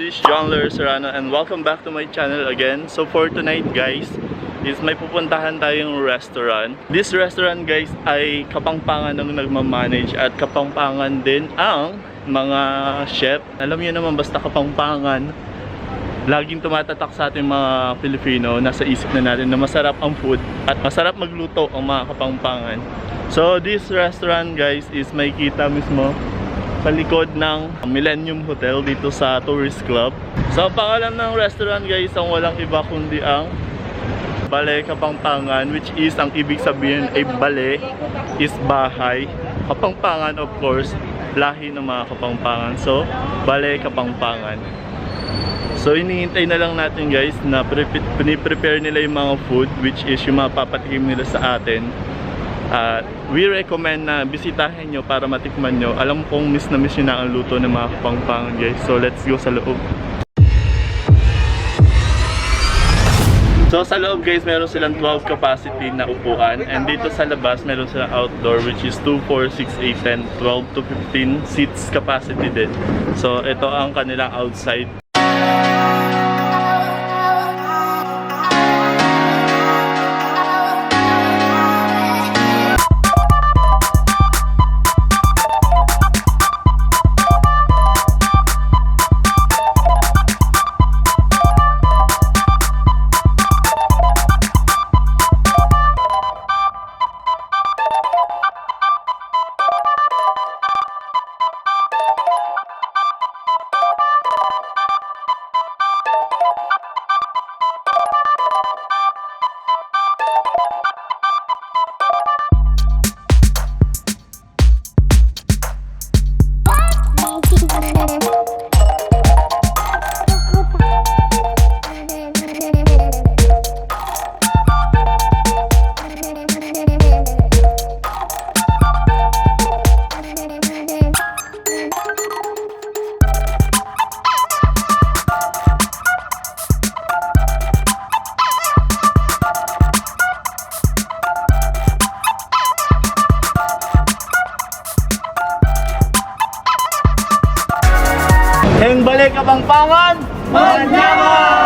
is John Larry Serrano and welcome back to my channel again. So for tonight guys, is may pupuntahan tayong restaurant. This restaurant guys ay Kapampangan ang nagmamanage at Kapampangan din ang mga chef. Alam niyo naman basta Kapampangan, laging tumatatak sa ating mga Pilipino. Nasa isip na natin na masarap ang food at masarap magluto ang mga Kapampangan. So this restaurant guys is may kita mismo sa likod ng Millennium Hotel dito sa Tourist Club. So ang pangalan ng restaurant guys ang walang iba kundi ang Balay Kapampangan, which is ang ibig sabihin ay balay is bahay, Kapampangan of course lahi ng mga Kapampangan. So Balay Kapampangan. So hinihintay na lang natin guys na prepare nila yung mga food, which is yung mga papatikim nila sa atin. We recommend na bisitahin nyo para matikman nyo. Alam kong miss na miss nyo na ang luto ng mga Kapampangan guys. So let's go sa loob. So sa loob guys, meron silang 12 capacity na upuan. And dito sa labas, meron silang outdoor which is 2, 4, 6, 8, 10, 12 to 15 seats capacity din. So ito ang kanilang outside. Ang Balay Kapampangan! Manyaman!